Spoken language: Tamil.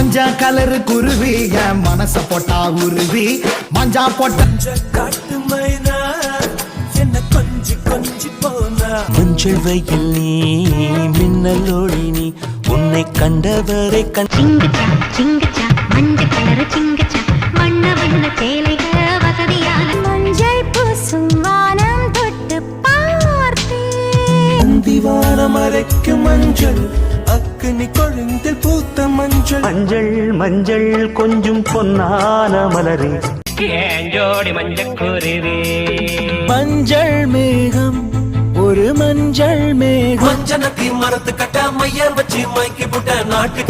மஞ்சா கலரு குருவி என் மனச போட்டா உருவி மஞ்சா போட்ட காட்டு மைனா என்ன கொஞ்சி கொஞ்சி போனா மஞ்சள் வெயில் நீ மின்னலோடி நீ உன்னை கண்டவரை சிங்கச்சா சிங்கச்சா மஞ்சள் கலரு சிங்கச்சா வண்ண வண்ண சேலைக வசதியான மஞ்சள் பூசும் வானம் தொட்டு பார்த்தேன் திவானம் அரைக்கும் மஞ்சள் அக்னி கொழுந்தில் பூத்த மஞ்சள் மஞ்சள் மஞ்சள் கொஞ்சம் பொன்னான மலரே ஏஞ்சோடி மஞ்சக்குருவி மஞ்சள் மேகம் ஒரு மஞ்சள் மேகம் மஞ்சனத்தி மரத்து கட்ட மையர் வச்சு மைக்கி புட்ட நாட்டு